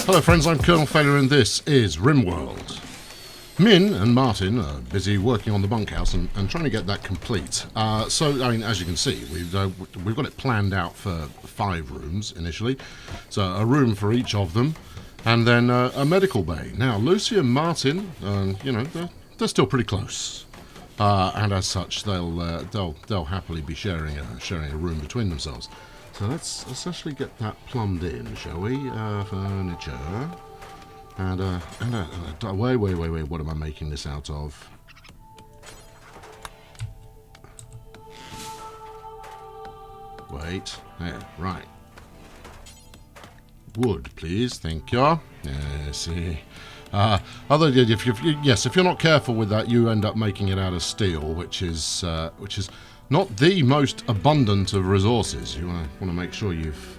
Hello friends, I'm Colonel Failure and this is Rimworld. Min and Martin are busy working on the bunkhouse and trying to get that complete. So, I mean, as you can see, we've got it planned out for 5 rooms initially. So a room for each of them, and then a medical bay. Now, Lucy and Martin, you know, they're still pretty close, and as such, they'll happily be sharing a room between themselves. So let's actually get that plumbed in, shall we? Furniture. And wait, what am I making this out of? Wait, there, right. Wood, please, thank you. Yes, if you're not careful with that, you end up making it out of steel, which is not the most abundant of resources. You want to make sure you've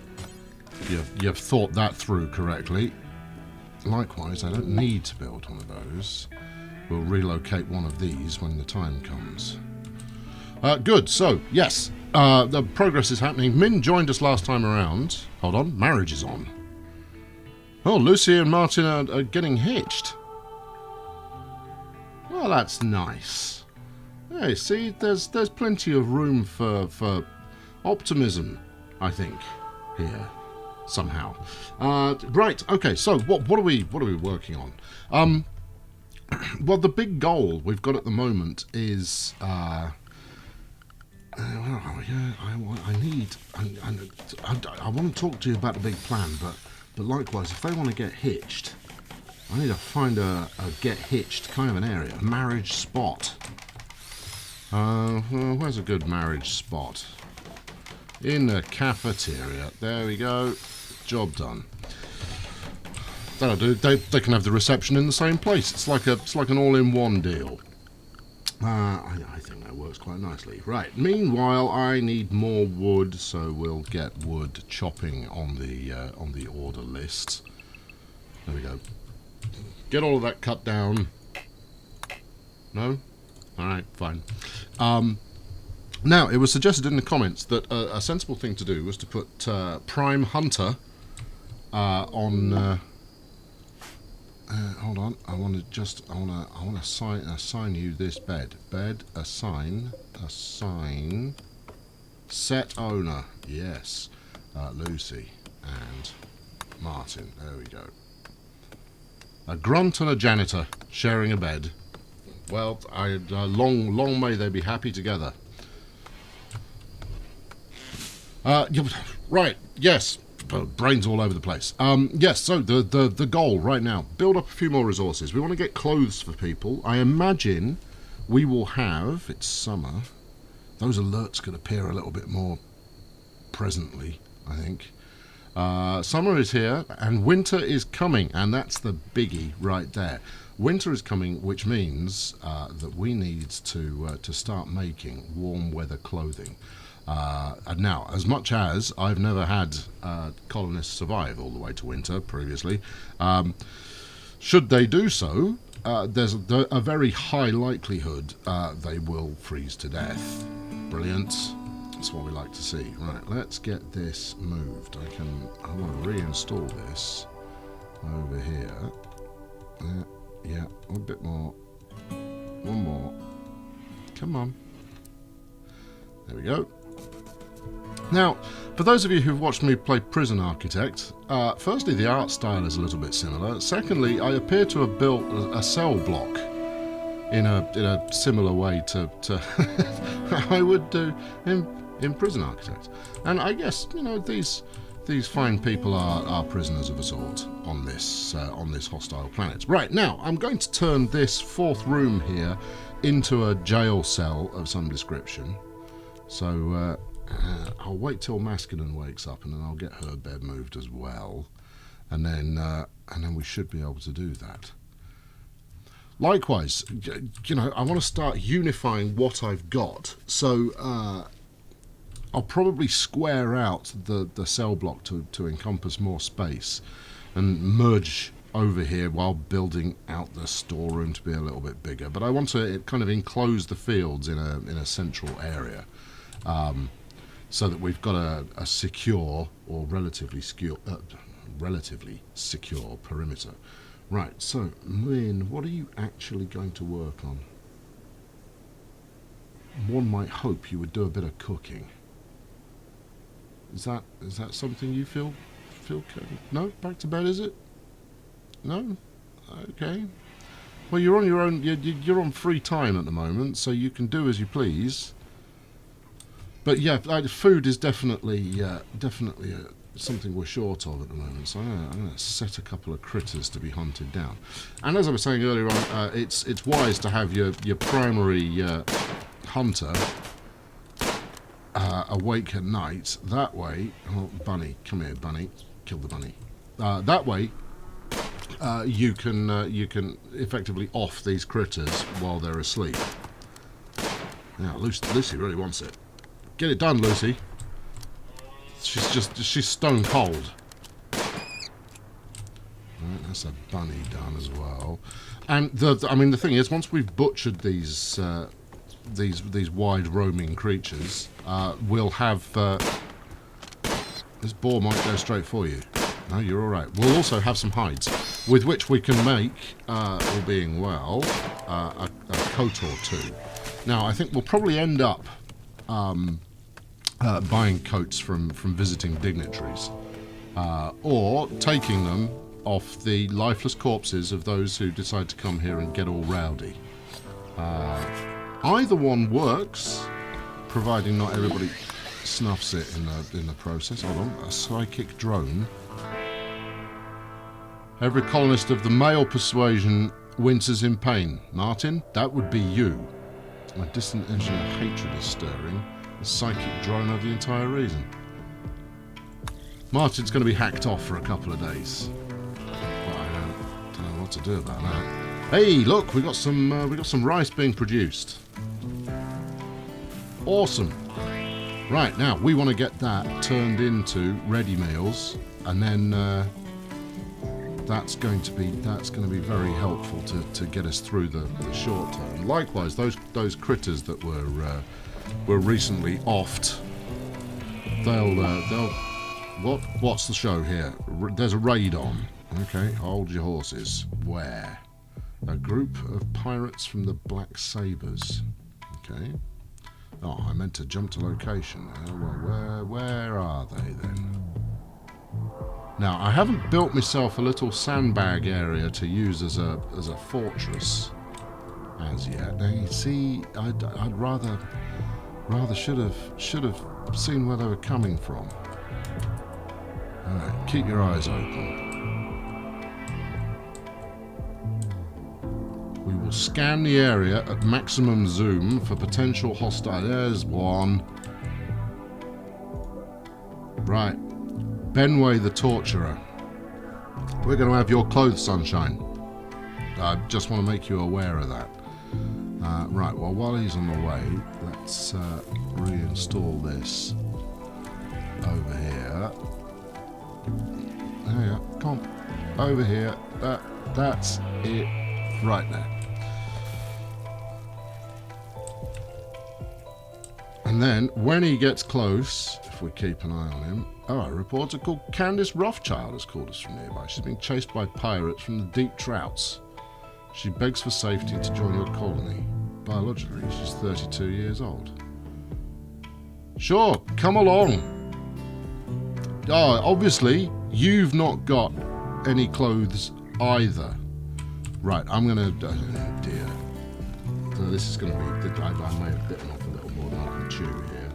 thought that through correctly. Likewise, I don't need to build one of those. We'll relocate one of these when the time comes. Good, so, yes, the progress is happening. Min joined us last time around. Hold on, marriage is on. Oh, Lucy and Martin are getting hitched. Well, that's nice. Hey, see, there's plenty of room for optimism, I think, here. Somehow. Right, okay, so what are we working on? Well, the big goal we've got at the moment is I want to talk to you about the big plan, but likewise, if they want to get hitched, I need to find a get hitched kind of an area, a marriage spot. Where's a good marriage spot? In the cafeteria. There we go. Job done. That'll do. They can have the reception in the same place. It's like an all-in-one deal. I think that works quite nicely. Right. Meanwhile, I need more wood, so we'll get wood chopping on the order list. There we go. Get all of that cut down. No? All right. Fine. Now, it was suggested in the comments that a sensible thing to do was to put Prime Hunter on. Hold on, I want to assign you this bed. Assign. Set owner. Yes, Lucy and Martin. There we go. A grunt and a janitor sharing a bed. Well, long may they be happy together. Right, yes, brains all over the place. Yes, so the goal right now, build up a few more resources. We want to get clothes for people. I imagine we will have, it's summer, those alerts could appear a little bit more presently, I think. Summer is here, and winter is coming, and that's the biggie right there. Winter is coming, which means that we need to start making warm weather clothing. And now, as much as I've never had colonists survive all the way to winter previously, should they do so, there's a very high likelihood they will freeze to death. Brilliant. That's what we like to see. Right, let's get this moved. I want to reinstall this over here. Yeah, a bit more. One more. Come on. There we go. Now, for those of you who've watched me play Prison Architect, firstly, the art style is a little bit similar. Secondly, I appear to have built a cell block in a similar way to I would do in Prison Architect. And I guess, you know, these fine people are prisoners of a sort on this hostile planet. Right, now, I'm going to turn this 4th room here into a jail cell of some description. So, I'll wait till Maskinen wakes up, and then I'll get her bed moved as well, and then we should be able to do that. Likewise, you know, I want to start unifying what I've got. So I'll probably square out the cell block to encompass more space, and merge over here while building out the storeroom to be a little bit bigger. But I want to kind of enclose the fields in a central area. So that we've got a secure or relatively relatively secure perimeter. Right, so Lynn, what are you actually going to work on? One might hope you would do a bit of cooking. Is that something you feel no? Back to bed, is it? No? Okay. Well, you're on your own. You're on free time at the moment, so you can do as you please. But yeah, food is definitely something we're short of at the moment. So I'm going to set a couple of critters to be hunted down. And as I was saying earlier on, it's wise to have your primary hunter awake at night. That way, oh, bunny, come here, bunny, kill the bunny. That way, you can effectively off these critters while they're asleep. Now, Lucy really wants it. Get it done, Lucy. She's stone cold. Right, that's a bunny done as well. And the thing is, once we've butchered these wide roaming creatures, we'll have this boar might go straight for you. No, you're all right. We'll also have some hides with which we can make, all being well, a coat or two. Now, I think we'll probably end up buying coats from visiting dignitaries, or taking them off the lifeless corpses of those who decide to come here and get all rowdy. Either one works, providing not everybody snuffs it in the process. Hold on, a psychic drone. Every colonist of the male persuasion winces in pain. Martin, that would be you. My distant engine of hatred is stirring. The psychic drone over the entire reason. Martin's going to be hacked off for a couple of days. But I don't know what to do about that. Hey, look, we got some rice being produced. Awesome. Right, now we want to get that turned into ready meals, and then that's going to be very helpful to get us through the short term. Likewise, those critters that were recently offed, they'll what's the show here? There's a raid on. Okay, hold your horses. Where? A group of pirates from the Black Sabres. Okay. Oh, I meant to jump to location. Well, where are they then? Now, I haven't built myself a little sandbag area to use as a fortress as yet. Now, you see, I'd rather should have seen where they were coming from. All right, keep your eyes open. We will scan the area at maximum zoom for potential hostile. There's one. Right. Benway the Torturer. We're going to have your clothes, sunshine. I just want to make you aware of that. Right, well, while he's on the way, let's reinstall this over here. There you go. Come on. Over here. That's it. Right there. And then, when he gets close, if we keep an eye on him... Oh, a reporter called Candice Rothschild has called us from nearby. She's being chased by pirates from the deep trouts. She begs for safety to join your colony. Biologically, she's 32 years old. Sure, come along. Obviously, you've not got any clothes either. Right, I'm going to... Oh dear. So this is going to be... I may have bitten off a little more than I can chew here.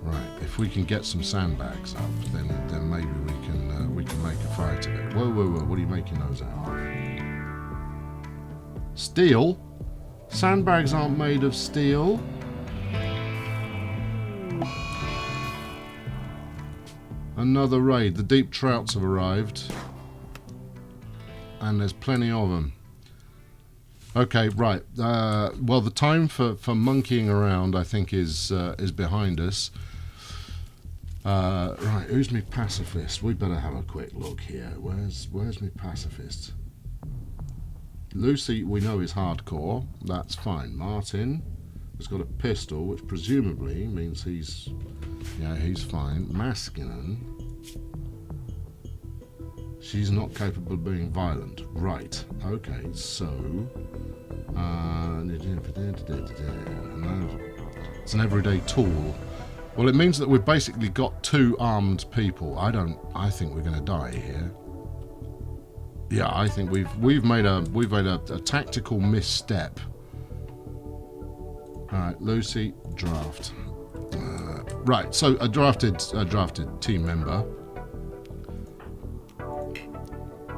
Right, if we can get some sandbags up, then maybe we can make a fight of it. Whoa, what are you making those out of? Steel? Sandbags aren't made of steel. Another raid. The deep trouts have arrived. And there's plenty of them. Okay, right. Well, the time for monkeying around, I think, is behind us. Right, who's me pacifist? We better have a quick look here. Where's me pacifist? Lucy, we know is hardcore. That's fine. Martin has got a pistol, which presumably means he's fine. Masculine. She's not capable of being violent. Right. Okay, so... it's an everyday tool. Well, it means that we've basically got 2 armed people. I think we're going to die here. Yeah, I think we've made a tactical misstep. All right, Lucy, draft. Right, so a drafted team member.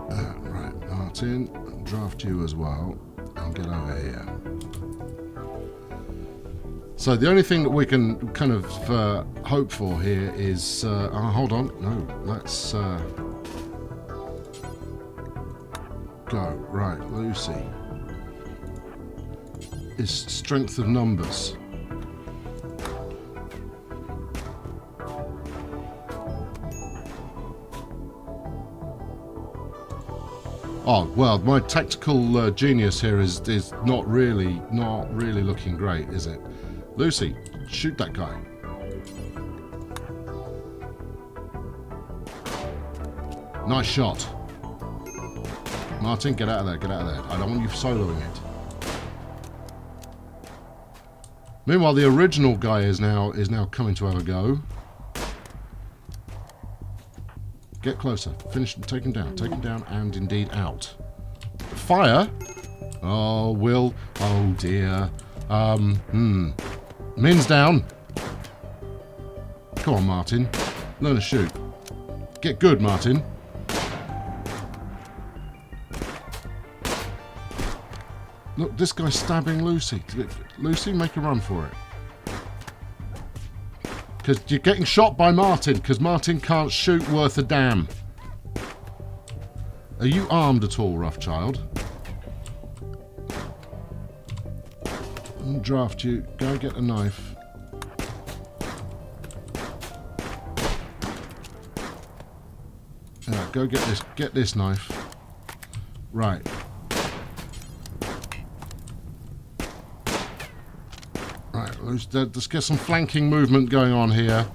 Right, Martin, draft you as well, and get over here. So the only thing that we can kind of hope for here is... hold on, no, let's go. Right, Lucy. Is strength of numbers. Oh well, my tactical genius here is not really looking great, is it? Lucy, shoot that guy. Nice shot. Martin, get out of there, get out of there. I don't want you soloing it. Meanwhile, the original guy is now coming to have a go. Get closer. Finish. Take him down, and indeed out. Fire. Oh, Will. Oh dear. Min's down. Come on, Martin. Learn to shoot. Get good, Martin. Look, this guy's stabbing Lucy. Lucy, make a run for it. Because you're getting shot by Martin, because Martin can't shoot worth a damn. Are you armed at all, Roughchild? I'll draft you. Go get a knife. Yeah, go get this knife. Right. Let's get some flanking movement going on here.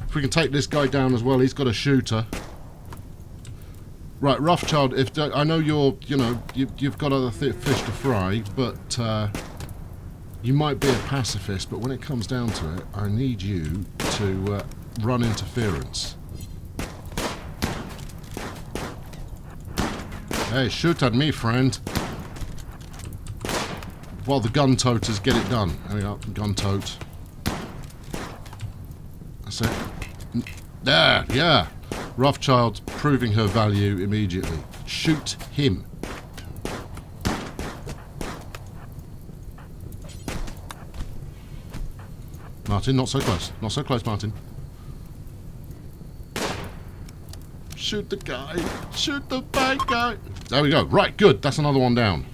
If we can take this guy down as well, he's got a shooter. Right, Roughchild. If I know you've got other fish to fry, but you might be a pacifist. But when it comes down to it, I need you to run interference. Hey, shoot at me, friend. While the gun toters get it done. There we go, gun tote. That's it. There, yeah. Roughchild proving her value immediately. Shoot him. Martin, not so close. Not so close, Martin. Shoot the guy. Shoot the bad guy. There we go. Right, good. That's another one down.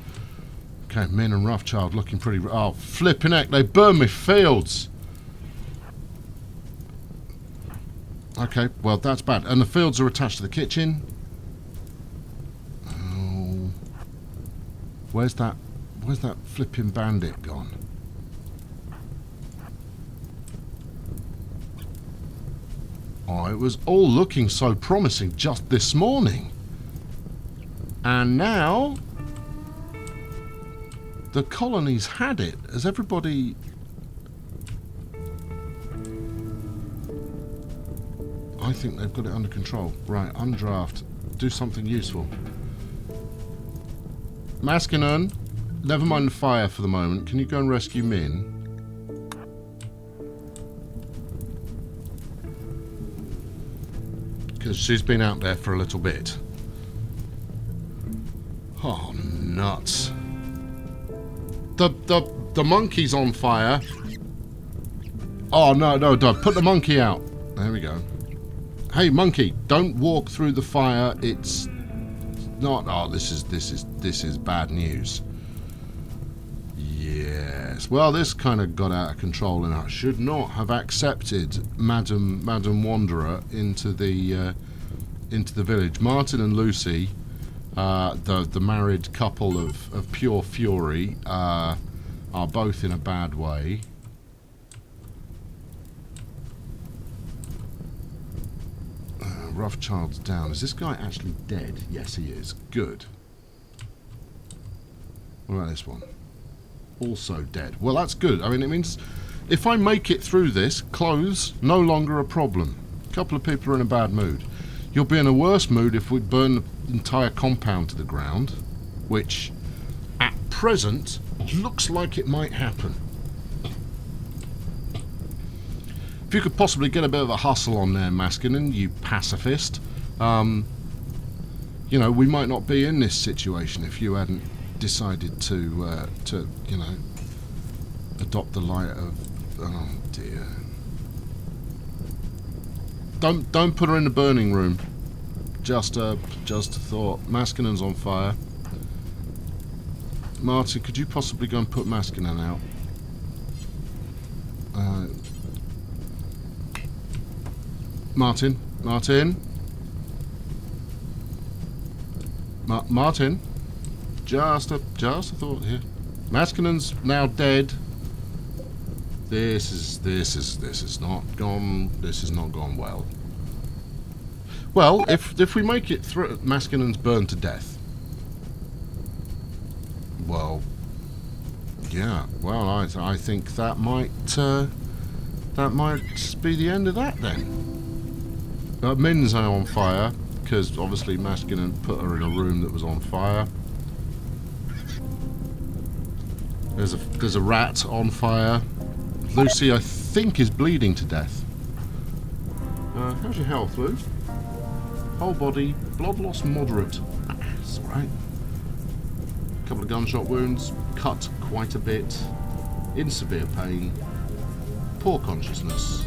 Okay, Min and Roughchild looking pretty... Oh, flipping heck, they burn me fields. Okay, well, that's bad. And the fields are attached to the kitchen. Oh. Where's that flipping bandit gone? Oh, it was all looking so promising just this morning. And now... the colony's had it. Has everybody... I think they've got it under control. Right, undraft. Do something useful. Maskinen, never mind the fire for the moment. Can you go and rescue Min? Because she's been out there for a little bit. Oh, nuts. The monkey's on fire. Oh, no, put the monkey out. There we go. Hey, monkey, don't walk through the fire. It's not... Oh, this is bad news. Yes. Well, this kind of got out of control, and I should not have accepted Madam Wanderer into the village. Martin and Lucy... the married couple of pure fury are both in a bad way. rough child's down. Is this guy actually dead? Yes, he is. Good. What about this one? Also dead. Well, that's good. I mean, it means if I make it through this, clothes, no longer a problem. A couple of people are in a bad mood. You'll be in a worse mood if we burn the entire compound to the ground, which, at present, looks like it might happen. If you could possibly get a bit of a hustle on there, Maskinen, you pacifist, you know, we might not be in this situation if you hadn't decided to you know, adopt the light of... Oh, dear. Don't put her in the burning room. Just a thought. Maskinen's on fire. Martin, could you possibly go and put Maskinen out? Martin? Martin? Martin? Just a thought here. Maskinen's now dead. This is not gone well. Well, if we make it through, Maskinen's burned to death. Well, yeah. Well, I think that might be the end of that then. Min's now on fire because obviously Maskinen put her in a room that was on fire. There's a rat on fire. Lucy, I think, is bleeding to death. How's your health, Lou? Whole body, blood loss moderate. It's alright. Couple of gunshot wounds, cut quite a bit, in severe pain, poor consciousness.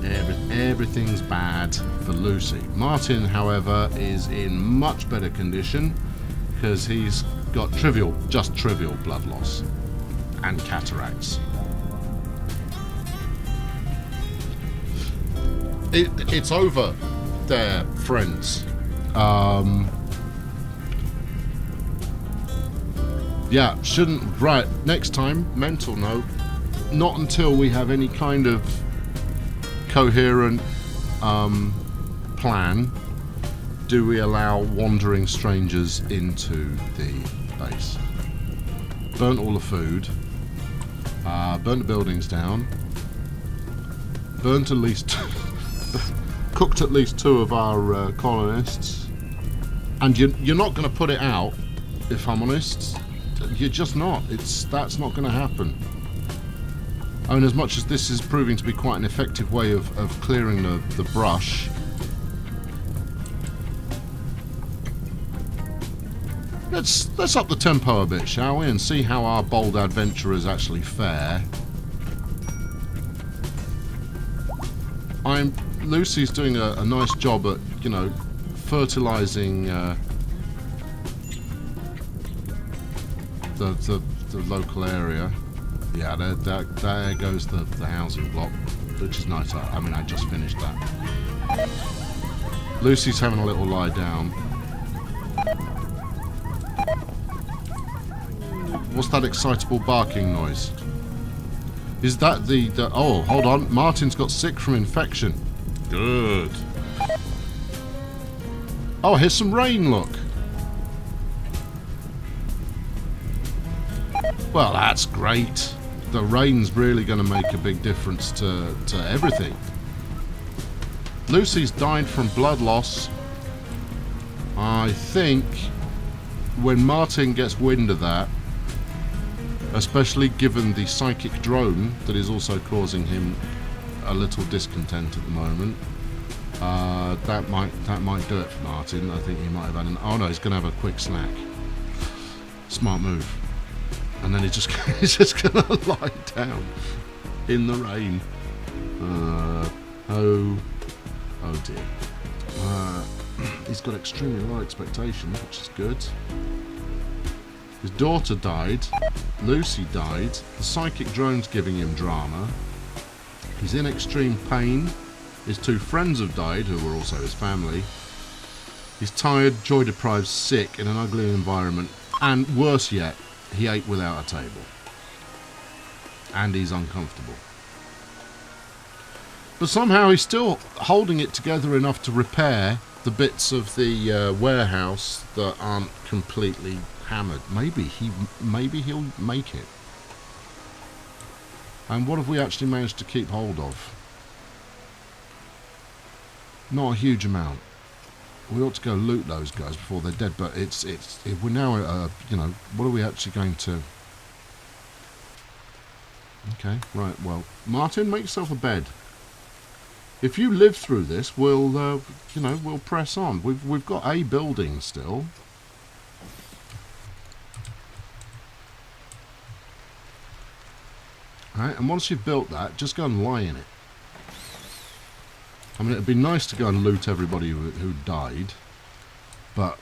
Everything's bad for Lucy. Martin, however, is in much better condition because he's got just trivial blood loss and cataracts. It's over there, friends. Yeah, right, next time, mental note, not until we have any kind of coherent plan do we allow wandering strangers into the base. Burnt all the food, burnt the buildings down, burnt at least cooked at least 2 of our colonists, and you're not going to put it out, if I'm honest. You're just not. That's not going to happen. I mean, as much as this is proving to be quite an effective way of clearing the brush, let's up the tempo a bit, shall we, and see how our bold adventurers actually fare. Lucy's doing a nice job at, you know, fertilising the local area. Yeah, there goes the housing block, which is nice. I mean, I just finished that. Lucy's having a little lie down. What's that excitable barking noise? Is that the... Oh, hold on. Martin's got sick from infection. Good. Oh, here's some rain, look. Well, that's great. The rain's really going to make a big difference to everything. Lucy's died from blood loss. I think when Martin gets wind of that, especially given the psychic drone that is also causing him a little discontent at the moment, that might do it for Martin. I think he might have had an... Oh no, he's going to have a quick snack. Smart move. And then he's just going to lie down in the rain. Oh dear. He's got extremely low expectations, which is good. His daughter died. Lucy died. The psychic drone's giving him drama. He's in extreme pain. His 2 friends have died, who were also his family. He's tired, joy deprived, sick, in an ugly environment. And worse yet, he ate without a table. And he's uncomfortable. But somehow he's still holding it together enough to repair the bits of the warehouse that aren't completely hammered. Maybe he'll make it. And what have we actually managed to keep hold of? Not a huge amount. We ought to go loot those guys before they're dead. But we're now you know, what are we actually going to? Okay, right. Well, Martin, make yourself a bed. If you live through this, we'll you know, we'll press on. We've got a building still. Alright, and once you've built that, just go and lie in it. I mean, it'd be nice to go and loot everybody who died, but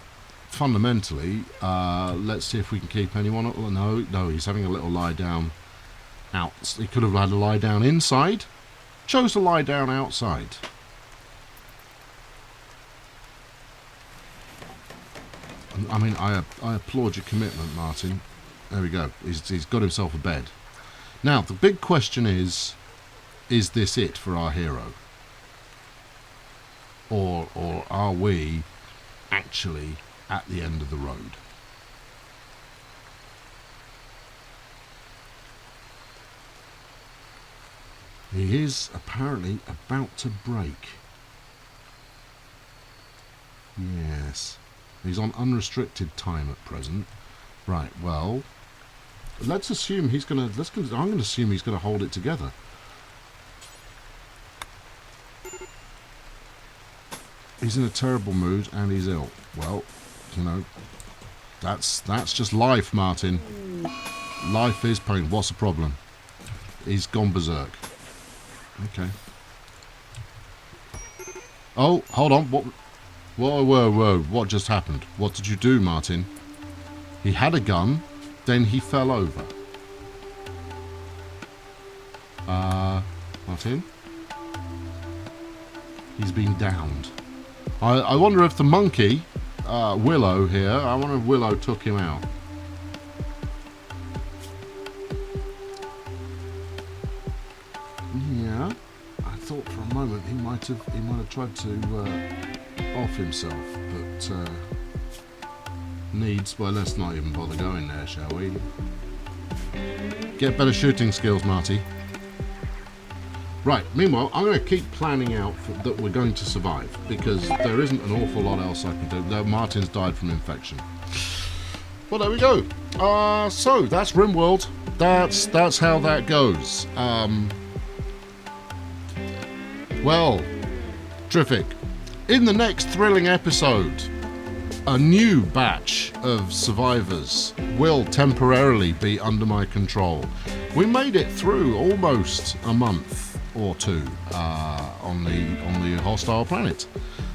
fundamentally, let's see if we can keep anyone. No, he's having a little lie down out. He could have had a lie down inside. Chose to lie down outside. I mean, I applaud your commitment, Martin. There we go. He's got himself a bed. Now, the big question is this it for our hero? Or are we actually at the end of the road? He is apparently about to break. Yes. He's on unrestricted time at present. Right, well, let's assume he's going to... I'm going to assume he's going to hold it together. He's in a terrible mood and he's ill. Well, you know, that's just life, Martin. Life is pain. What's the problem? He's gone berserk. Okay. Oh, hold on. What? Whoa. What just happened? What did you do, Martin? He had a gun, then he fell over. Martin? He's been downed. I wonder if the monkey, Willow here, I wonder if Willow took him out. Yeah, I thought for a moment he might have tried to off himself, but needs. Well, let's not even bother going there, shall we? Get better shooting skills, Marty. Right, meanwhile, I'm going to keep planning out that we're going to survive, because there isn't an awful lot else I can do. No, Martin's died from infection. Well, there we go. So, that's Rimworld. That's how that goes. Well, terrific. In the next thrilling episode, a new batch of survivors will temporarily be under my control. We made it through almost a month or two on the hostile planet.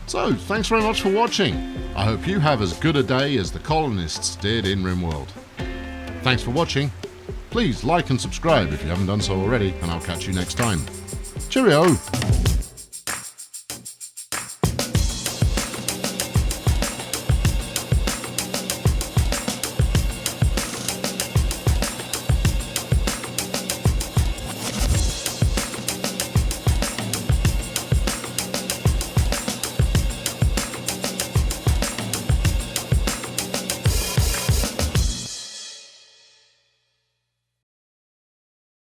So, thanks very much for watching. I hope you have as good a day as the colonists did in Rimworld. Thanks for watching. Please like and subscribe if you haven't done so already, and I'll catch you next time. Cheerio!